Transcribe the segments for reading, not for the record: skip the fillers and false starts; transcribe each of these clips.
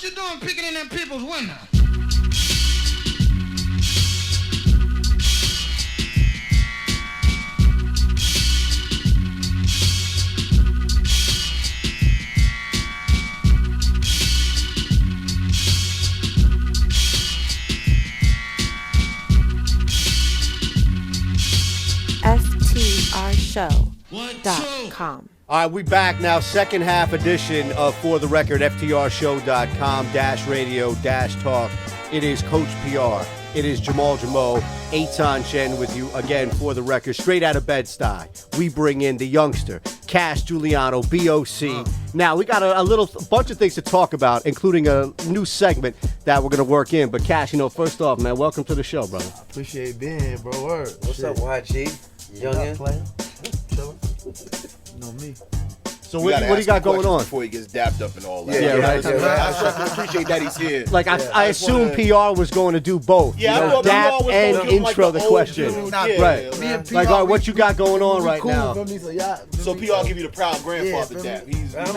What you doing picking in them people's window? FTRshow.com. All right, we back now. Second half edition of For the Record, FTRshow.com-radio-talk. It is Coach PR. It is Jamal Jamo, Eitan Chen with you again for the record. Straight out of Bed-Stuy, we bring in the youngster, Kash Juliano, BOC. Now, we got a bunch of things to talk about, including a new segment that we're going to work in. But, Kash, first off, man, welcome to the show, brother. I appreciate being here, bro. Word. What's up, YG? Youngin? Chillin'. You know me. So what do you got going on? Before he gets dapped up and all that. Yeah, right. I appreciate that he's here. Like, I assume PR was going to do both. Yeah, dap PR was and gonna do, like, intro the the old question. dude. Right. Me and PR, Like, all right, what you got going on right now? So PR give you the proud grandfather Yeah, dap. He's I'm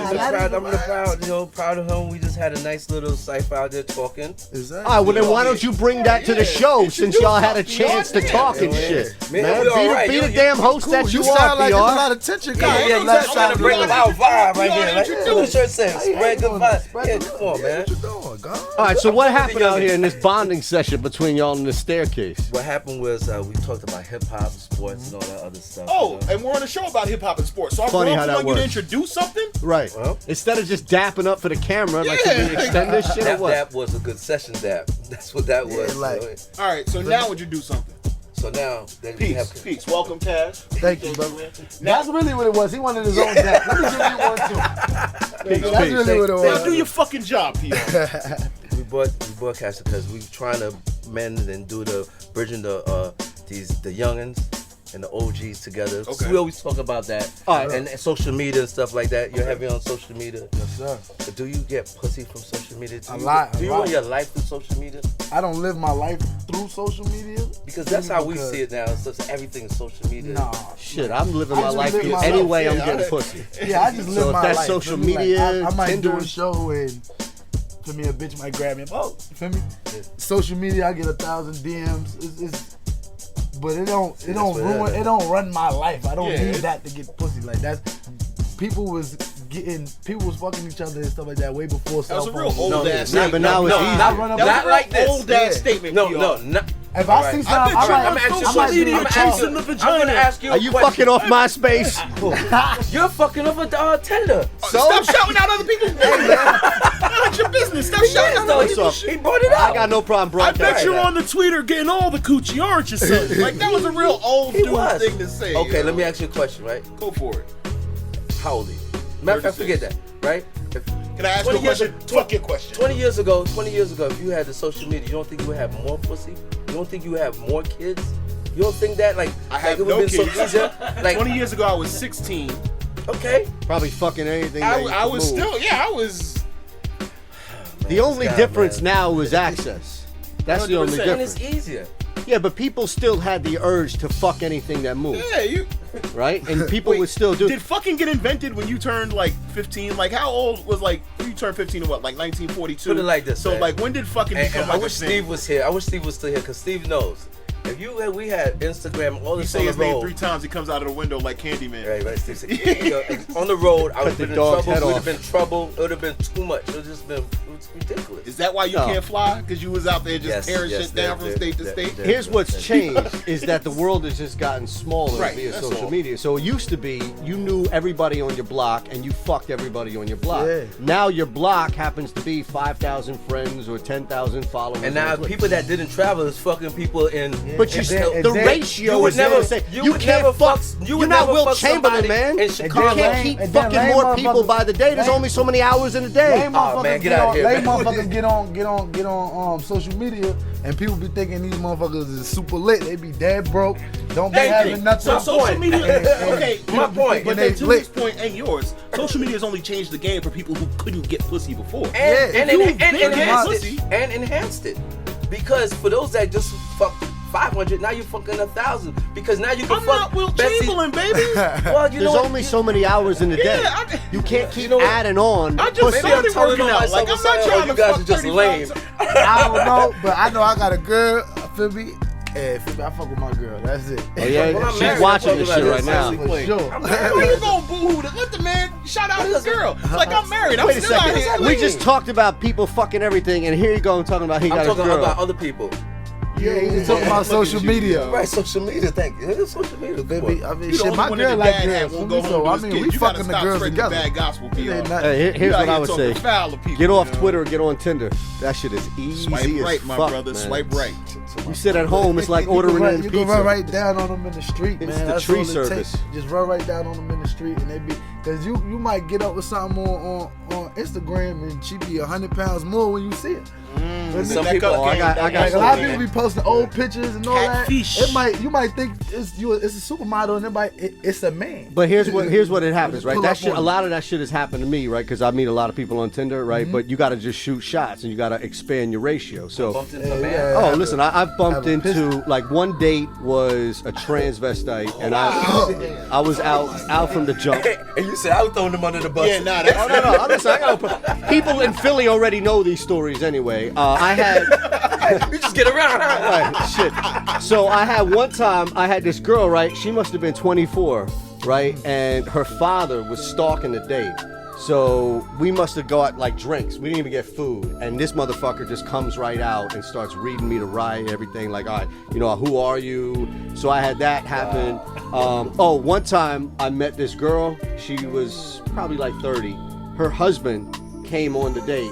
proud of him. We just had a nice little cipher out there talking. Exactly. All right, well then why don't you bring that to the show since y'all had a chance to talk and shit. Man, we all right. Be the damn host that you sound are, like there's a PR. lot of tension. Yeah, let's try to bring a loud vibe right here. Like, what the shirt says, spread good vibe. Yeah, come on, man. What you doing, God? All right, so what happened out here in this bonding session between y'all in the staircase? What happened was we talked about hip-hop, sports, and all that other stuff. Oh, and we're on a show about hip-hop and sports. So I'm Funny how wrong that for you to works. introduce something? Right. Well, Instead of just dapping up for the camera, like should we extend this shit or that what? dap was a good session dap. That's what that was. like- All right, so now would you do something? So now that we have... Peace. Welcome, Kash. Thank you, brother. That's really what it was. He wanted his own dap. Let me give you one, too. That's really what it Now was. do your fucking job, PR. We broadcasted because we trying to mend and do the bridging the youngins and the OGs together. Okay. So we always talk about that. All right. And social media and stuff like that. You're heavy on social media. Yes, sir. But do you get pussy from social media? A lot. Do you run your life through social media? I don't live my life through social media. Because that's how we see it now. It's just everything is social media. Nah. Shit, I'm living I my just live live through my any life. way I'm Yeah, getting pussy. Yeah, I just live So if my that's life. social feel me? media, I might Tinder. do a show and for me a bitch might grab me. Oh, you feel me? Social media, I get 1,000 DMs. But it don't run my life. I don't need that to get pussy. Like people was fucking each other and stuff like that way before That was cell a real phones. old ass Yeah, statement. but now it's easy. Not like this. Old ass statement. No, PR. no. If I see something, I'm gonna ask you a question. I'm gonna ask you a Are you question. fucking off MySpace? You're fucking off a Tinder. Stop shouting out other people's business. That's your business. Stop shouting out other people's shit. He brought it up. I got no problem I broadcasting. bet you're on the Twitter getting all the coochie, aren't you, son? Like, that was a real old He dude was. thing to say. Okay, let me ask you a question, right? Go for it. How old are you? Matter of fact, forget that, right? Can I ask you a 20 years question? Fuck your question. 20 years ago, if you had the social media, you don't think you would have more pussy? You don't think you would have more kids? You don't think that, like, I have it would no have been kids. so easier? Like, 20 years ago, I was 16. okay. Probably fucking anything. I was still, I was. The only God, difference man. now is access. That's the only 100%. And difference. it's easier. Yeah, but people still had the urge to fuck anything that moved, Yeah, you. right? And people would still do. Did fucking get invented when you turned like 15? Like, how old was you turned 15 in what, like 1942? Put it like this, So, man. like, when did fucking And become I like wish a thing? Steve was here. I wish Steve was still here because Steve knows. If we had Instagram, all You this say on his the name road. 3 times, he comes out of the window like Candyman. Right, Steve said, on the road, I would have the been in dog's trouble. head It would off. have been trouble. It would have been too much. It would just been ridiculous. Is that why you No. can't fly? Because you was out there just tearing shit down from state to state? Here's what's changed is that the world has just gotten smaller Right, via that's social all. media. So it used to be you knew everybody on your block and you fucked everybody on your block. Yeah. Now your block happens to be 5,000 friends or 10,000 followers. And now on Twitter. people that didn't travel is fucking people in. But you And still, then- the and then- ratio you would is there never to say you you would can't never fuck. You You're would not never Will fuck Chamberlain, somebody man. in You Chicago. can't keep And then fucking lame more people motherfuckers- by the day. There's lame- only so many hours in a day. Lame Oh, man, get out of here, lame man. motherfuckers get on social media and people be thinking these motherfuckers is super lit. They be dead broke, don't be Thank you. having nothing. So social media, okay, My point. But they then to lit. his point and yours, social media has only changed the game for people who couldn't get pussy before. And If you was big enhanced pussy- it. And enhanced it. Because for those that just 500. Now you fucking 1,000 because now you can I'm fuck not Will Betsy. Chamberlain, baby. Well, you There's know only so many hours in the day. You can't keep adding on. I just maybe I'm started telling working on out. myself Like, I'm or not something, trying or to you guys fuck are just 35 lame. times. I don't know, but I know I got a girl. Feel me? Hey, feel me? I fuck with my girl. That's it. Oh, yeah, Well, I'm she's married, watching I'm this talking shit right about now. this. For sure. Why you gonna boo-hoo? Let the man shout out his girl. It's like, I'm married. I'm Wait a still out second. here. We just talked about people fucking everything, and here you go talking about he I'm got his talking girl. about other people. Yeah, you talking about social media. Right, social media. Thank you. It's social media, Baby, I mean, You the shit, only my one girl that like dad had girls. won't For me, go so home I to his mean, we kids. You gotta fucking the stop girls spreading together. bad gospel, It ain't PR. nothing. Hey, here's what I would say. Foul of people, Get off you know? Twitter, get on Tinder. That shit is easy Swipe as right, my fuck, brother. man. Swipe right. You sit at home, it's like ordering in You pizza. can run right down on them in the street, man. It's the That's tree all it service. takes. Just run right down on them in the street, and they be because you might get up with something on Instagram, and she be 100 pounds more when you see it. Some That people, cup I got Like a something, lot of man. people be posting old pictures and all Catfish. that. You might think it's a supermodel, and it's a man. But here's what it happens, right? Pull That up shit, on a it. lot of that shit has happened to me, right? Because I meet a lot of people on Tinder, right? But you got to just shoot shots, and you got to expand your ratio. So, bumped into a Yeah, man. yeah. oh, have listen, a- I've bumped have a into pistol. like one date was a transvestite, and I was out from the jump. And you said I was throwing them under the bus. Yeah, nah, that's Oh, no, listen, I gotta people in Philly already know these stories anyway. I had. You just get around. Right, shit. So I had one time, I had this girl, right? She must have been 24, right? And her father was stalking the date. So we must have got like drinks. We didn't even get food. And this motherfucker just comes right out and starts reading me the riot, everything. Like, all right, who are you? So I had that happen. One time I met this girl. She was probably like 30. Her husband came on the date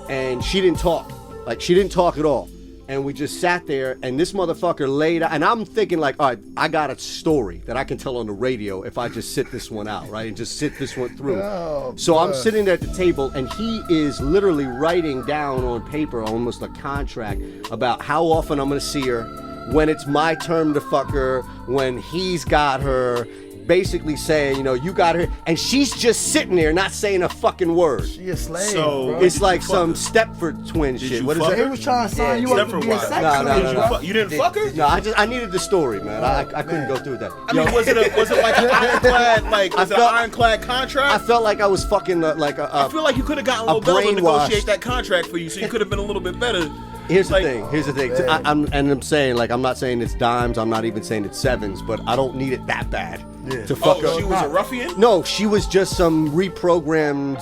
and she didn't talk. Like, she didn't talk at all. And we just sat there, and this motherfucker laid out. And I'm thinking, like, all right, I got a story that I can tell on the radio if I just sit this one out, right? And just sit this one through. Oh, So I'm bruh. sitting there at the table, and he is literally writing down on paper, almost a contract, about how often I'm gonna see her, when it's my turn to fuck her, when he's got her. Basically saying, you got her, and she's just sitting there not saying a fucking word. She a slave, So, bro. It's did like you fuck some her? Stepford twin shit. you What is fuck that? They was trying to sign Yeah, you up to Stepford be a wife. sex No, no, slave, no. bro. You didn't fuck her? No, I needed the story, man. I couldn't go through that. I mean, was it like an ironclad, was it an ironclad contract? I felt like I was fucking I feel like you could have gotten a little Bell to brainwashed. negotiate that contract for you, so you could have been a little bit better. Here's the Like- thing. I'm saying, like, I'm not saying it's dimes. I'm not even saying it's sevens, but I don't need it that bad to fuck Oh, her. she was a ruffian? No, she was just some reprogrammed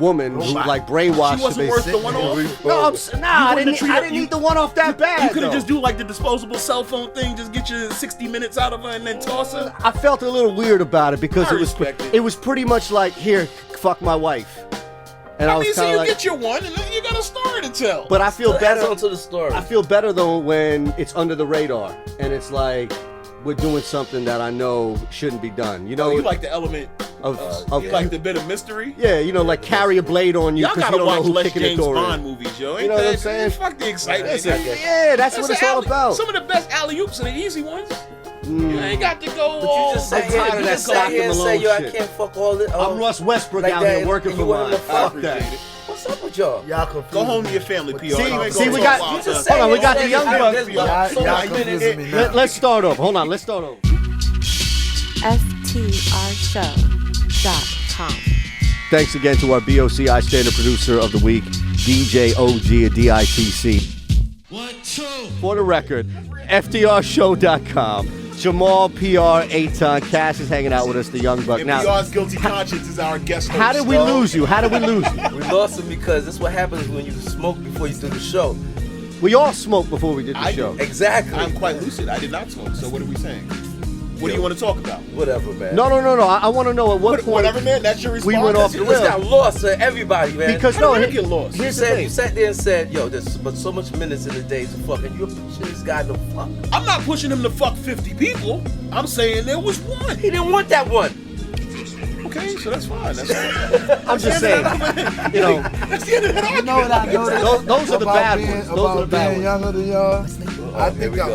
woman who like brainwashed. She wasn't to worth be- the one-off? No, I wouldn't have didn't treated- need the one off that bad. You could have though. just do like the disposable cell phone thing, just get your 60 minutes out of her and then toss her. I felt a little weird about it because I it was respect it. it was pretty much like, here, fuck my wife, and I I was mean, so kind you of like, get your one, and then you got a story to tell. but I feel So better. adds on to the story. I feel better though when it's under the radar and it's like we're doing something that I know shouldn't be done. You know, you like the element, of you like the bit of mystery. yeah, like carry a blade on you Y'all because you gotta don't know watch who's less kicking the James door Bond in. movies, yo. Ain't You know what I'm that- saying? Fuck the excitement. Listen, nigga. Yeah, that's what That's it's all alley- about. Some of the best alley oops are the easy ones. You ain't got to go But all. you just sat I'm here, tired of you that just sat here and Stockton say, yo, I Malone can't fuck all this. I'm Russ Westbrook like out that, here and working you for wanted mine. to fuck. Fuck that. What's up with y'all? Y'all confused. Go home to your family, PR. You ain't see, gonna we talk got- about You just that. Hold on, we got said the young I- bucks. this Y'all so many confusing minutes. me now. Let's start over. Hold on, let's start over. STRshow.com. Thanks again to our BOCI standard producer of the week, DJ OG at DITC. For the record, FDRshow.com. Jamal, PR, Aton, Cash is hanging out with us, the young buck. And Now, PR's Guilty Conscience is our guest host. how did we lose you? How did we lose you? We lost him because this is what happens when you smoke before you do the show. We all smoked before we did the I show. did. Exactly. I'm quite lucid. I did not smoke. So what are we saying? What do you want to talk about? Whatever, man. No. I want to know at what point Whatever, man. That's your response. we went off You the just rail. got lost to everybody, man. Because How no, did I get lost? here's the you thing. sat there and said, yo, there's but so much minutes in the day to fuck, and you're pushing this guy to fuck. I'm not pushing him to fuck 50 people. I'm saying there was one. He didn't want that one. Okay, so that's fine. That's fine. I'm just saying, you know, That's the end of that You know what I noticed? Those are the about bad being, ones. Those about are the bad being ones. younger than y'all. I here think we the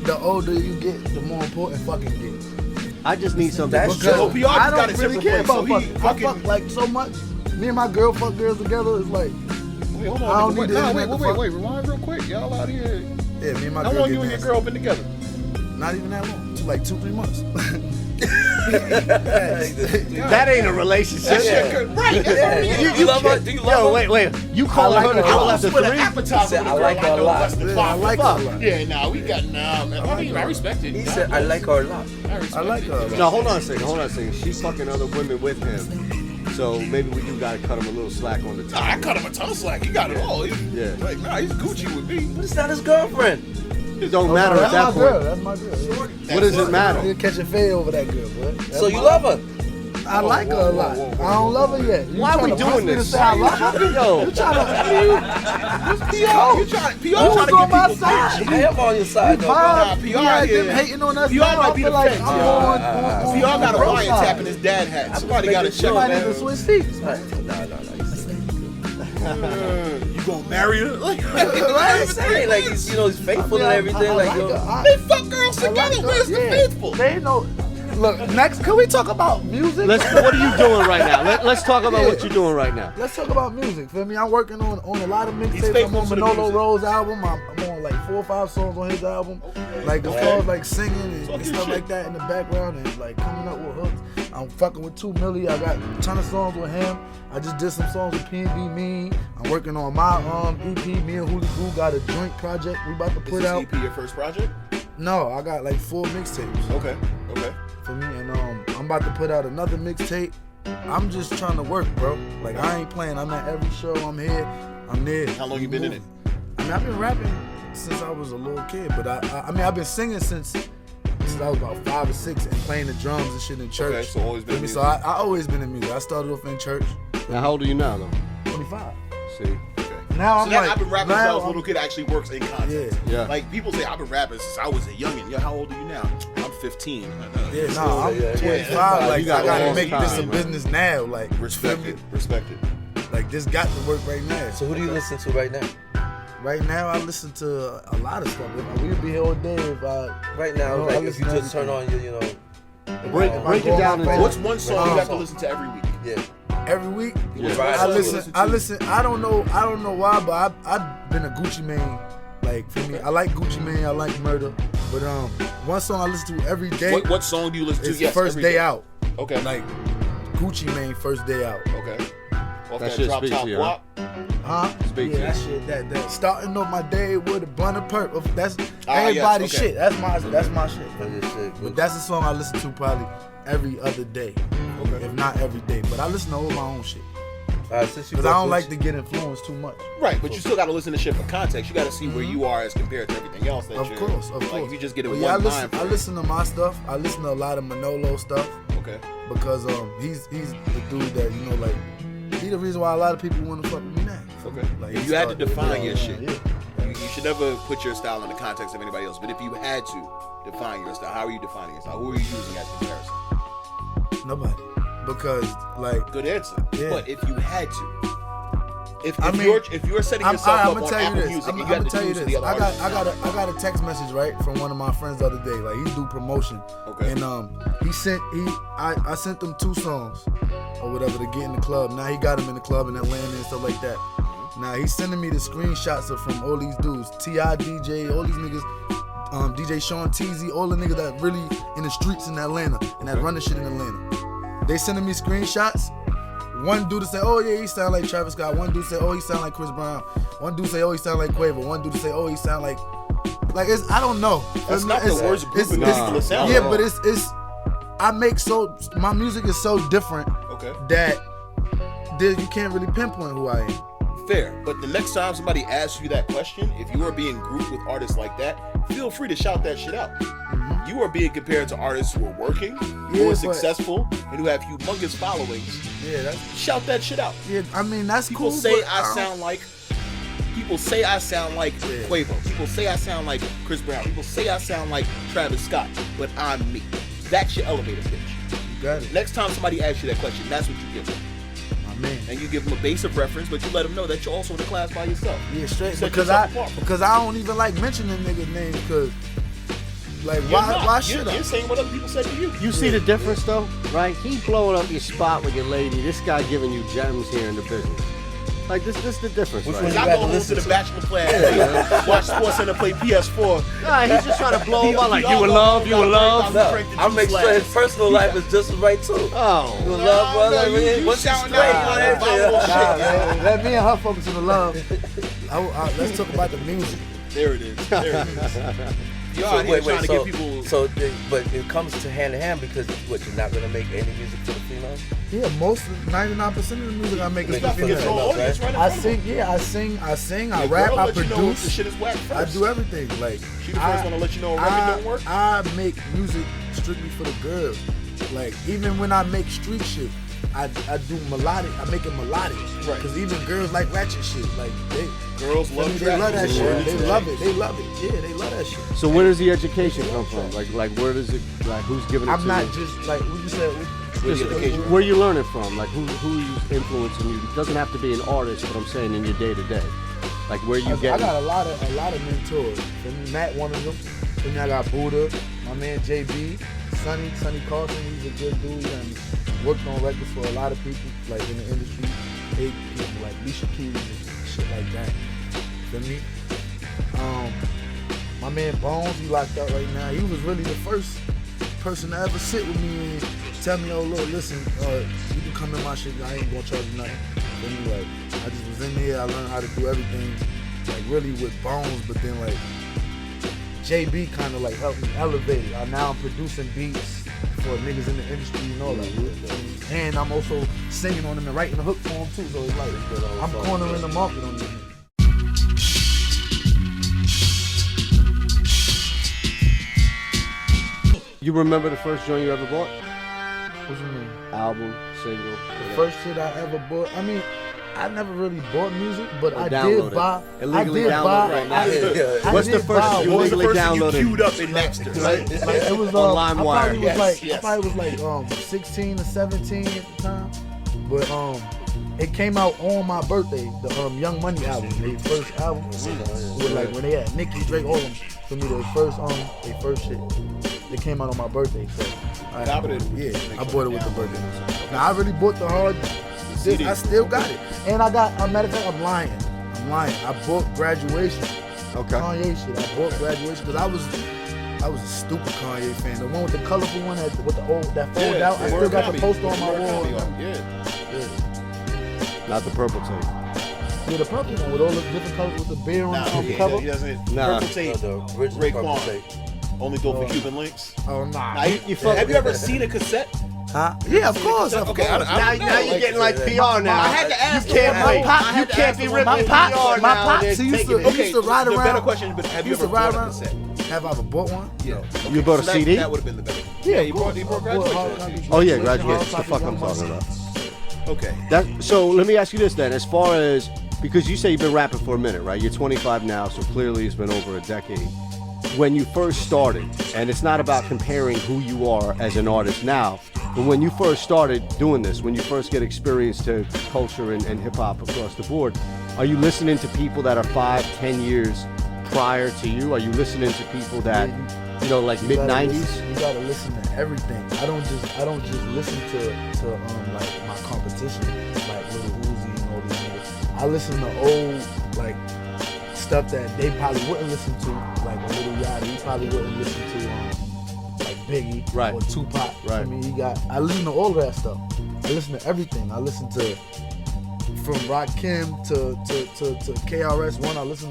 go. older you get, the more important fucking get. I just need something. That's because- true. PR I got don't a really different care place, so about he fucking. I fucking- fuck like so much. Me and my girl fuck girls together. It's like Wait, hold I on. don't Wait, need to nah, admit the fuck. wait. Rewind real quick. Y'all out here Yeah, me and my How girl long get you and your nasty. girl been together? Not even that long. Like 2-3 months. That ain't a relationship. Right. You love her? Do you love her? Wait. You call I her like the her. girl I after With an 3? appetizer Said, with a I girl like her a know lot. less than Yeah, I 5. like her a lot. Yeah, nah, we got I respect it. He said, I like her a lot. I like her a lot. No, hold on a second. She's fucking other women with him. So maybe we do gotta cut him a little slack on the Nah, time. I cut him a ton of slack. He got it all. Yeah. Like, nah, he's Gucci with me. But it's not his girlfriend. It don't matter at That's that my point. girl. That's my girl. What does it matter? You're catching fade over that girl, bro. That's So you my- love her? I like her a lot. I don't love her yet. You Why we tryna press doing me to this? say I love her? Yo, You trying to P.R. You trying Who's to on get my people side? I am on your side, though, bro. Nah, PR, PR, yeah, yeah. them hating on us. PR now, might I be feel the like fence. I'm on P.R. got a bro wiretap side. in his dad hat. Somebody got to check Somebody him need to out. switch seats, man. You gonna marry her? Like, I'm saying, like, he's, he's faithful and everything. Like, yo. they fuck girls together. Where's the faithful? They ain't no. Look, next, can we talk about music? what are you doing right now? Let's talk about what you're doing right now. Let's talk about music. Feel me? I'm working on a lot of He's mixtapes. I'm faithful on to the Manolo music. Rose album. I'm on like 4 or 5 songs on his album. Like as far as like singing and Talk your stuff shit. like that in the background and like coming up with hooks. I'm fucking with 2 Milli. I got a ton of songs with him. I just did some songs with PNB Mean. I'm working on my EP. Me and Hoolie Boo got a joint project we about to Is put this out. EP your first project? No, I got like 4 mixtapes Okay. for me, and I'm about to put out another mixtape. I'm just trying to work, bro. Like I ain't playing. I'm at every show. I'm here. I'm there. How long you been in it? I mean, I've been rapping since I was a little kid, but I mean, I've been singing since I was about 5 or 6 and playing the drums and shit in church. Okay, so always been Feel me? music. So I always been in music. I started off in church. Now, how old are you now, though? 25. See? Now So I'm that like, I've been rapping since I now was a little kid actually works in context. Yeah. Like people say I've been rapping since I was a youngin'. Yeah, how old are you now? I'm 15. Yeah, nah, I'm Yeah, 25. yeah. Like You got I gotta long make this a time, business now. Like Respect feel it. me? Respect it. Like this got to work right now. So who do you listen to right now? Right now, I listen to a lot of stuff. We'd be here all day if I. Right now, No, I like if you listen just to turn on your, Break it down into What's one song you have to listen to every week? yeah. Every week, Yeah. I listen. I don't know why, but I've been a Gucci Mane. Like for me, I like Gucci Mane. I like Murder. But one song I listen to every day What song do you listen to? is Yes, First every Day Out. Okay. Like Gucci Mane, First Day Out. Okay. Off That that shit drop speaks top to you, guap. Huh? Speak yeah, to that you. shit. That starting off my day with a blunt of perp. That's yes, everybody's okay. shit. That's my shit. That's your shit. But that's a song I listen to probably every other day, if not every day. But I listen to all my own shit Since you because I brought don't Gucci- like to get influenced too much. Right, but you still got to listen to shit for context. You got to see where you are as compared to everything else. That Of you're, course. Like if you just get it But one yeah, mind. I listen to my stuff. I listen to a lot of Manolo stuff Okay. because he's the dude that like he the reason why a lot of people want to fuck with me now. Okay. Like, If he you had to started- define your shit, Yeah. you should never put your style in the context of anybody else. But if you had to define your style, how are you defining your style? Who are you using as comparison? Nobody, because like Good answer. Yeah. But if you had to, if I mean, you're setting I'm yourself up gonna on tell you Apple this. Music I'm and you gonna got to tell you choose this. the other artists. I got a text message right from one of my friends the other day. Like he do promotion, Okay. and I sent them 2 songs or whatever to get in the club. Now he got them in the club in Atlanta and stuff like that. Now he's sending me the screenshots from all these dudes, T.I. DJ, all these niggas, DJ Sean Teasy, all the niggas that really in the streets in Atlanta and that run the shit in Atlanta. They sending me screenshots. One dude to say, oh yeah, he sound like Travis Scott. One dude say, oh he sound like Chris Brown. One dude say, oh he sound like Quavo. One dude to say, oh he sound like it's I don't know. That's not the worst group of people to sound Yeah, like. but it's my music is so different Okay. that you can't really pinpoint who I am. Fair. But the next time somebody asks you that question, if you are being grouped with artists like that, feel free to shout that shit out. You are being compared to artists who are working, who Yeah, are but- successful, and who have humongous followings. Yeah, that's Shout that shit out. yeah. I mean that's People cool. say but I don't- sound like. People say I sound like Quavo. People say I sound like Chris Brown. People say I sound like Travis Scott. But I'm me. That's your elevator pitch. Got it, Next time somebody asks you that question, that's what you give them. my man. And you give them a base of reference, but you let them know that you're also in the class by yourself. Yeah, straight. Set Because yourself apart. because I don't even like mentioning niggas' names because like You're why not. should You're I? saying what other people said to you. You see the difference though, right? He blowing up your spot with your lady. This guy giving you gems here in the business. Like this is the difference, Which right? one I go home to the bachelor class, watch SportsCenter, play PS4. Nah, he's just trying to blow him out. Like Y'all you in go love, home, you in gotta love. break the I make juice sure his last. personal life is just as right too. Oh, You in love, brother? you What's your shouting straight? out all that volatile shit. Nah, man, let me and her focus on the love. Let's talk about the music. There it is. There it is. You So out here trying to so, get people. but it comes to hand in hand because what, you're not gonna make any music for the females? Yeah, most of 99% of the music I make is You got for to get your females. audience right in I front of them. sing, I sing, I Your rap, girl I let you know if the produce. shit is whack I first. do everything. Like She the first one to let you know if record don't work. I make music strictly for the girls. Like even when I make street shit, I do melodic. I make it melodic. Right. Because even girls like ratchet shit. Like Girls love they love that trap. shit. They love it. They love it. Yeah, they love that shit. so where does the education come from? Like where does it? Like who's giving it to I'm not you? just like what you said. Where's the education? Where you learning from? Like who's influencing you? It doesn't have to be an artist, but I'm saying in your day to day. Like where you I get. got a lot of mentors. For me, Matt, one of them. For me, I got Buddha, my man JB, Sonny Carson. He's a good dude. He worked on records for a lot of people, like in the industry. Big people like Alicia Keys and shit like that. For me, my man Bones, he locked up right now. He was really the first person to ever sit with me and tell me, oh look, listen, you can come in my shit. I ain't gonna charge you nothing. For me, like I just was in there. I learned how to do everything, like really with Bones. But then like JB kind of like helped me elevate it. Now I'm producing beats for niggas in the industry, you know, like, and I'm also singing on them and writing the hook for them too. So it's like I'm cornering the market on them. You remember the first joint you ever bought? What you mean? Album, single. The whatever. first shit I ever bought. I mean, I never really bought music, but Or I downloaded. did buy. Illegally I did downloaded buy. right now. I What's the did first buy you What was one. the illegally first thing you downloaded? queued up in Napster? Like it was On I LimeWire. probably was like Yes. I probably was like 16 or 17 at the time, but it came out on my birthday. The Young Money album, their first album, with like when they had Nicki, Drake, all them. For me, their first shit. It came out on my birthday, so I bought it with the birthday. Now I really bought the hard. CD. I still got it, and I got. Matter of fact, I'm lying. I bought Graduation. Okay. Kanye shit. I bought Graduation because I was a stupid Kanye fan. The one with the colorful one with the old that fold out. I still got the poster on my wall. Yeah. Not the purple tape. Yeah, the purple one with all the different colors with the bear on the cover. He doesn't. Nah. Purple tape. The original purple Raekwon. tape. Only dope for Cuban links. Oh nah. Now, have you ever seen a cassette? Huh? Yeah, of course. Okay, I don't know. Now you're getting like PR now. I had to ask. You can't my be. pop- You can't be ripping my PR pops now. used They're to taking it. he used to ride the around. better question, but have He you used ever to ride bought a around. cassette? Have I ever bought one? Yeah. You bought a So CD? That would have been the better. Yeah, he brought Graduation. Oh yeah, Graduation. The fuck I'm talking about. Okay. So let me ask you this then. As far as, because you say you've been rapping for a minute, right? You're 25 now, so clearly it's been over a decade. When you first started, and it's not about comparing who you are as an artist now, but when you first started doing this, when you first get experience to culture and hip hop across the board, are you listening to people that are 5-10 years prior to you? Are you listening to people that, you know, like mid 90s? You gotta listen to everything. I don't just listen to like my competition, like Lil Uzi and all these niggas. I listen to old like stuff that they probably wouldn't listen to, like a Lil Yachty. He probably wouldn't listen to like Biggie Right. or Tupac. Right. I mean, I listen to all of that stuff. I listen to everything. I listen to from Rakim to KRS-One. I listen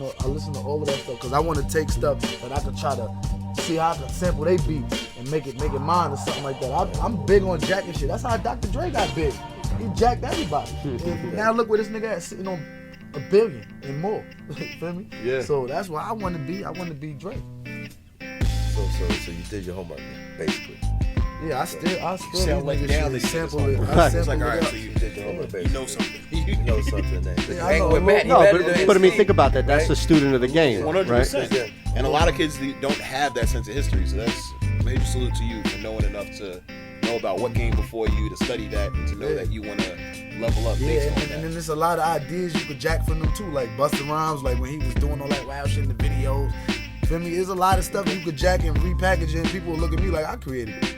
to all of that stuff because I want to take stuff that I could try to see how I can sample they beat and make it mine or something like that. I'm big on jacking shit. That's how Dr. Dre got big. He jacked everybody. And now look where this nigga at, sitting on $1 billion and more. You feel me? Yeah. So that's why I want to be. I want to be Dre. So you did your homework, basically. Yeah, I still sound like niggas now shit, that sample you it. just I Right. sample It's like, it all right, up. so you You did your homework, know basically. something. You know something then. Yeah, I know. With Matt, he No, better than but I mean, his think team, about that. That's right? a student of the game, 100%. right? And a lot of kids don't have that sense of history, so that's a major salute to you for knowing enough to know about what came before you, to study that, and to know that you want to level up Yeah, based on and that. then there's a lot of ideas you could jack from them too, like Busta Rhymes, like when he was doing all that wild shit in the videos. Feel me? There's a lot of stuff you could jack and repackage it, and people will look at me like I created it.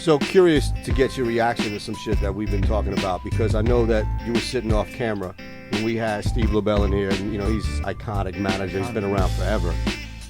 So curious to get your reaction to some shit that we've been talking about, because I know that you were sitting off camera when we had Steve LaBelle in here, and he's iconic manager. He's been around forever.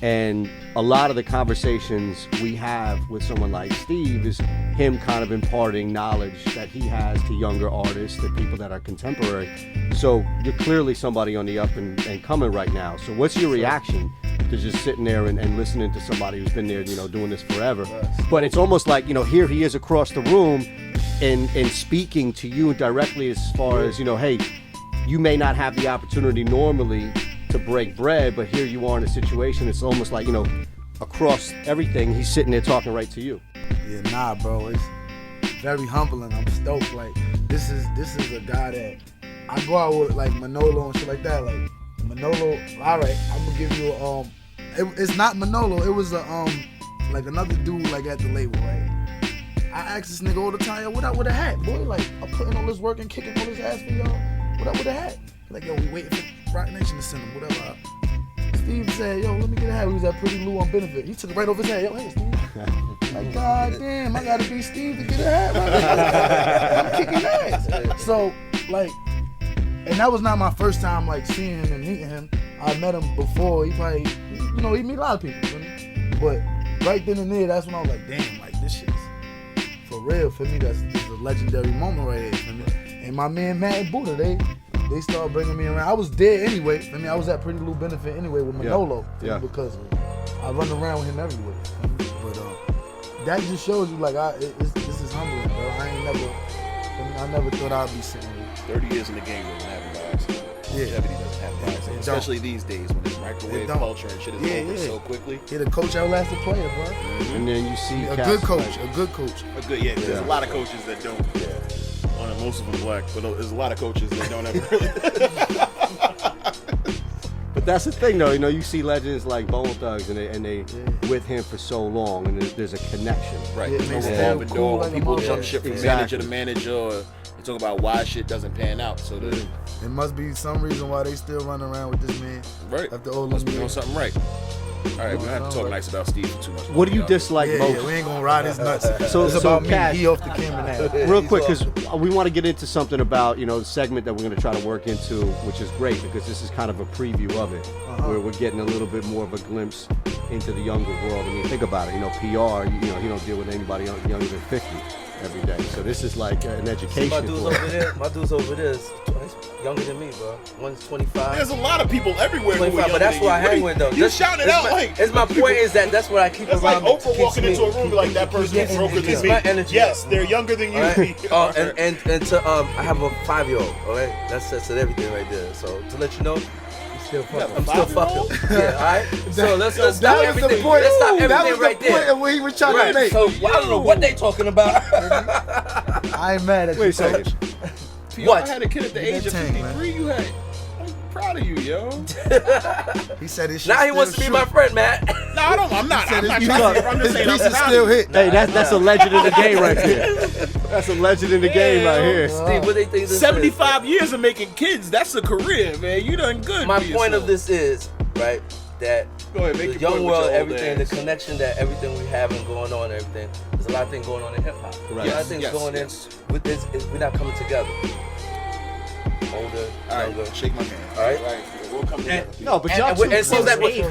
And a lot of the conversations we have with someone like Steve is him kind of imparting knowledge that he has to younger artists, to people that are contemporary. So you're clearly somebody on the up and coming right now. So what's your reaction to just sitting there and listening to somebody who's been there, doing this forever? But it's almost like, here he is across the room and speaking to you directly as far as, hey, you may not have the opportunity normally to break bread, but here you are in a situation. It's almost like, across everything, he's sitting there talking right to you. Yeah, nah, bro. It's very humbling. I'm stoked. Like, this is a guy that I go out with, like Manolo and shit like that. Like Manolo, all right, I'm gonna give you it's not Manolo. It was like another dude like at the label, right? I ask this nigga all the time, yo, what up with a hat, boy? Like, I'm putting all this work and kicking all this ass for y'all. What up with a hat? Like, yo, we waiting for Rock Nation to send him, whatever. Steve said, yo, let me get a hat. We was at Pretty Lou on benefit. He took it right off his head. Yo, hey, Steve. Like, God damn, I gotta be Steve to get a hat. I'm kicking ass. So, like, and that was not my first time, like, seeing him and meeting him. I met him before. He probably, he meet a lot of people, but right then and there, that's when I was like, damn, like, this shit's for real. For me, that's a legendary moment right here. For me. And my man Matt and Buddha, they started bringing me around. I was there anyway. I was at Pretty Lou benefit anyway with Manolo, because I run around with him everywhere. But that just shows you, like, this is humbling, bro. I never thought I'd be sitting here. 30 years in the game doesn't happen by accident. Longevity doesn't happen by accident. Especially these days when the microwave culture and shit is over so quickly. Yeah, the coach outlasted player, bro. Mm-hmm. And then you see a good coach. There's a lot of coaches that don't. Most of them black, but there's a lot of coaches that don't ever really. But that's the thing, though. You see legends like Bone Thugs, and they with him for so long, and there's a connection. Right. People jump ship from manager to manager, or they talk about why shit doesn't pan out. So it must be some reason why they still run around with this man. Right. After all must be doing something right. All right, we don't have to talk nice about Steve too much. What do you dislike most? Yeah, we ain't gonna ride his nuts. So it's about Kash, me. He off the camera now. Real quick, because we want to get into something about the segment that we're going to try to work into, which is great because this is kind of a preview of it, where we're getting a little bit more of a glimpse into the younger world. I mean, think about it. PR, you don't deal with anybody younger than 50 every day. So this is like an education. My dude's over there is younger than me, bro. One's 25. There's a lot of people everywhere 25, but that's what I hang with, though. You shout it out like. My point is that's what I keep around. That's like Oprah walking into a room like that person is broker than me. My energy. Yes, they're younger than you. Right? And to I have a 5-year-old. All right, that says everything right there. So to let you know. I'm still fucking. Yeah, all right. So let's stop everything. Let's stop everything right there. That was the point of what he was trying to make. So I don't know what they talking about. I ain't mad at you. Wait a second. What? I had a kid at the age of 53. You had. I'm proud of you, yo. He said his shit. Now he wants to be my friend, Matt. No, I don't. I'm not. I'm not trying to. I'm just saying. I'm still hit. Hey, that's a legend in the game right there. That's a legend in the game right here. Steve, what they think this 75 years of making kids. That's a career, man. You done good. My point of this is right that Go ahead, make the your young point world, with your everything, old the connection that everything we have and going on, and everything. There's a lot of things going on in hip hop. Right. A lot of things going in with this. We're not coming together. Older, younger. Shake my hand. All right. We'll come together. No, but y'all too it seems like close. it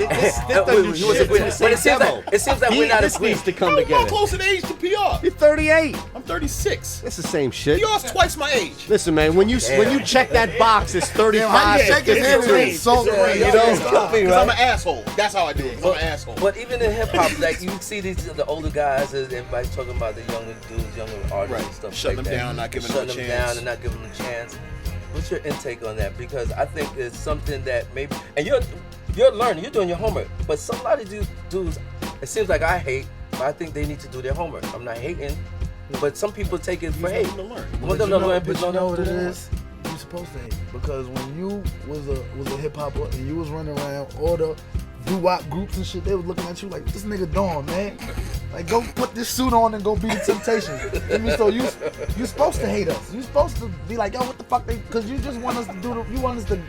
seems like we're not This needs to come I'm together. close in age to PR. You're 38. I'm 36. It's the same shit. PR's twice my age. Listen, man, when you check that box, it's 35. Shake his hand with his salt Yeah, ring. you know, Because I'm an asshole. That's how I do it. 'Cause I'm an asshole. But even in hip hop, like you see the older guys, everybody's talking about the younger dudes, younger artists and stuff. Shutting like them that. down, not giving them a Shutting them chance. down and not giving them a chance. What's your intake on that? Because I think it's something that maybe, and you're learning, you're doing your homework. But some lot of these dudes, it seems like I hate, but I think they need to do their homework. I'm not hating, but some people take it for hate. To learn. Want them to learn, But you know what it do is? You supposed to hate because when you was a hip hopper and you was running around all the doo-wop groups and shit, they was looking at you like, this nigga Dawn, man. Like, go put this suit on and go be the Temptations. I mean, so you supposed to hate us. You supposed to be like, yo, what the fuck? Because you just want us to do you want us to.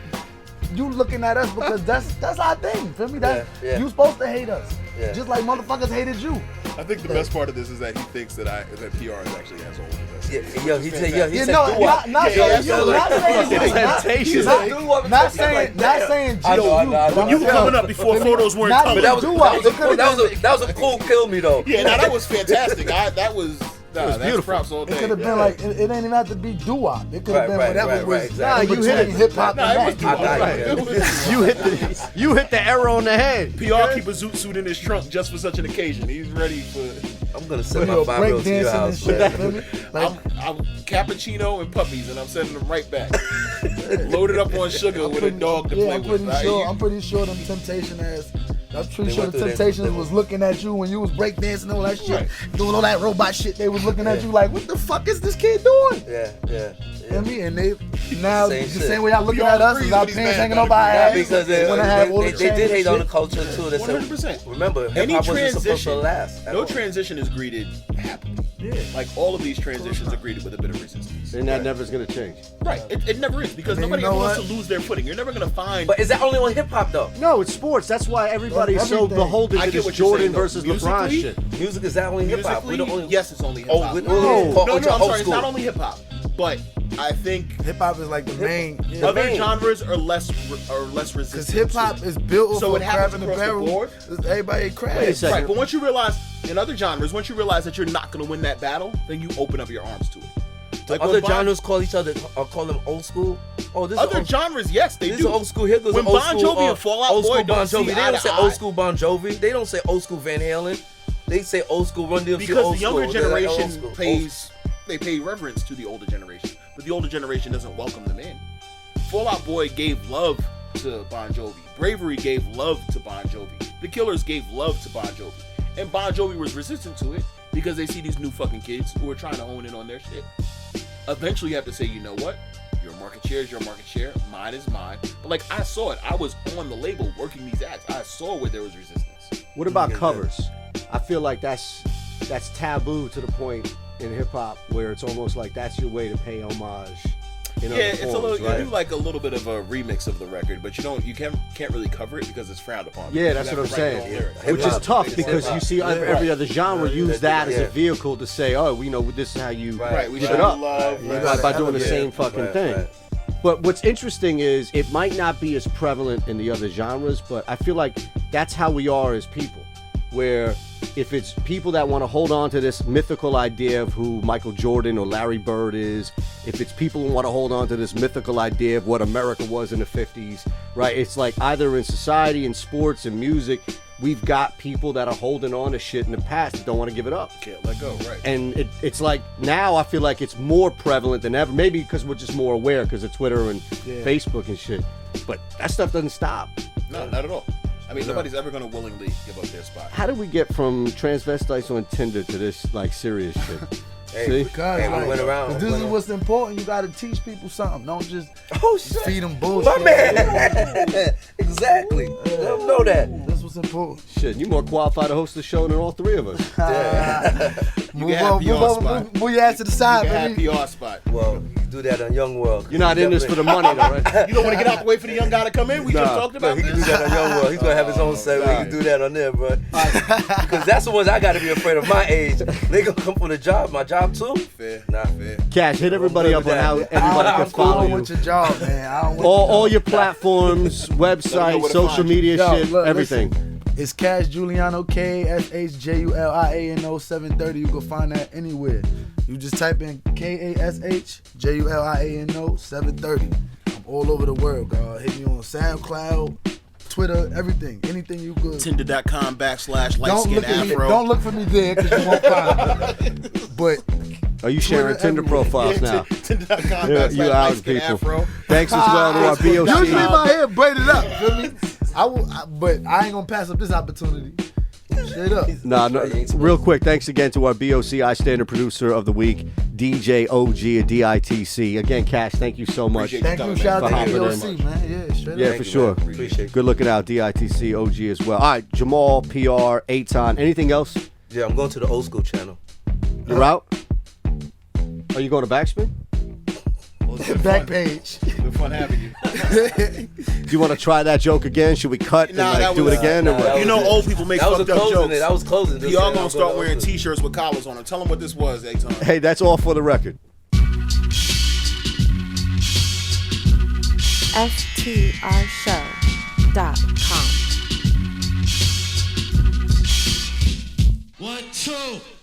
You looking at us because that's our thing. Feel me? You supposed to hate us. Yeah. Just like motherfuckers hated you. I think the best part of this is that he thinks that PR is actually as old as I say. Yeah, yo, he said not saying you, not saying I know. When you were coming up before photos weren't not coming. That was a cool kill me though. Yeah, that was fantastic. That was beautiful. Props all day. It could have been like it ain't even have to be doo-wop. It could have been whatever was. Exactly. You hit it. Hip hop. You hit the arrow on the head. PR keep a zoot suit in his trunk just for such an occasion. He's ready for. I'm gonna send my 5 to your house. I'm cappuccino and puppies, and I'm sending them right back. Loaded up on sugar with a dog to play with. I'm pretty sure them I'm pretty sure the Temptations was looking at you when you was breakdancing and all that shit, doing all that robot shit. They was looking at you like, what the fuck is this kid doing? Yeah. You know what I mean? And they now the Same same way y'all looking at us is our pants hanging over our ass. Because they did hate on the culture too. 100%. Remember, hip hop wasn't supposed to last. No transition is greeted happily. Yeah. Like all of these transitions are greeted with a bit of resistance. And that never's gonna change. Right. It never is because nobody ever wants to lose their footing. You're never gonna find. But is that only on hip hop though? No, it's sports. That's why everybody's so beholden to this Jordan versus LeBron shit. Music is that only hip hop? Yes, it's only hip hop. No, I'm sorry. It's not only hip hop, but I think hip hop is like the main. Other genres are less resistant. Because hip hop is built so it happens across the board. Everybody crabs. Right, but once you realize in other genres, once you realize that you're not going to win that battle, then you open up your arms to it. Like other genres call them old school. Oh, this other genres, yes, they do. This is old school. Here goes when old Bon Jovi and Fall Out Boy Bon Jovi. They don't say old school Bon Jovi. They don't say old school Van Halen. They say old school Run DMC. Because the younger generation pay reverence to the older generation, but the older generation doesn't welcome them in. Fall Out Boy gave love to Bon Jovi. Bravery gave love to Bon Jovi. The Killers gave love to Bon Jovi. And Bon Jovi was resistant to it because they see these new fucking kids who are trying to hone in on their shit. Eventually you have to say, you know what? Your market share is your market share. Mine is mine. But like, I saw it. I was on the label working these acts. I saw where there was resistance. What about covers? I feel like that's taboo to the point in hip hop where it's almost like that's your way to pay homage. It's a little. Right? You do like a little bit of a remix of the record, but you can't really cover it because it's frowned upon. Yeah, that's what I'm saying. Which is tough because you see every other genre use that as a vehicle to say, oh, this is how you we give show it up love by doing the same fucking thing. Right. But what's interesting is it might not be as prevalent in the other genres, but I feel like that's how we are as people. Where if it's people that want to hold on to this mythical idea of who Michael Jordan or Larry Bird is, if it's people who want to hold on to this mythical idea of what America was in the 50s, right? It's like either in society, in sports, in music, we've got people that are holding on to shit in the past that don't want to give it up. Can't let go, right? And it's like now I feel like it's more prevalent than ever. Maybe because we're just more aware because of Twitter and Facebook and shit. But that stuff doesn't stop. No, not at all. I mean, nobody's ever going to willingly give up their spot. How did we get from transvestites on Tinder to this like serious shit? Hey, because we went around. This is what's important. You got to teach people something. Don't just feed them bullshit. My man. Exactly. Let them know that. That's what's important. Shit, you more qualified to host the show than all three of us. Move your ass to the side, baby. PR spot. Well, you do that on Young World. You're not in this for the money, though, right? You don't want to get out the way for the young guy to come in? We just talked about this. He can do that on Young World. He's going to have his own segment. He can do that on there, bro. Because that's the ones I got to be afraid of my age. They going to come for the job. My job, too? Fair. Nah, fair. Cash, hit everybody up on how everybody can follow you. With your job, man. All your platforms, websites, social media shit, everything. Listen, it's Kash Juliano, KASHJULIANO 730. You can find that anywhere. You just type in KASHJULIANO 730. I'm all over the world, God. Hit me on SoundCloud, Twitter, everything. Anything you good. Tinder.com/lightskinafro. Don't look for me there because you won't find me. But are you sharing Tinder profiles now? Tinder.com/lightskinafro. Thanks as well to our BOC. Usually my hair braided up. Feel me? But I ain't gonna pass up this opportunity. Straight up. No, real quick, thanks again to our BOC Standard Producer of the Week, DJ OG at DITC. Again, Cash, thank you so much. Thank you, shout out to BOC, man. Yeah, straight up. Yeah, for sure. Appreciate it. Good looking out, DITC, OG as well. All right, Jamal, PR, Eitan, anything else? Yeah, I'm going to the old school channel. You're out? Are you going to Backspin? We'll Back page. Been fun having you. Do you want to try that joke again? Should we cut Nah, and that do was- it again? or nah, what? that You know, was it. old people make That was fucked a up closing jokes. it. I was closing this. Y'all and gonna I'm start go wearing to- T-shirts with collars on them. Tell them what this was, Aton. Hey, that's all for the record. STRshow.com. 1, 2.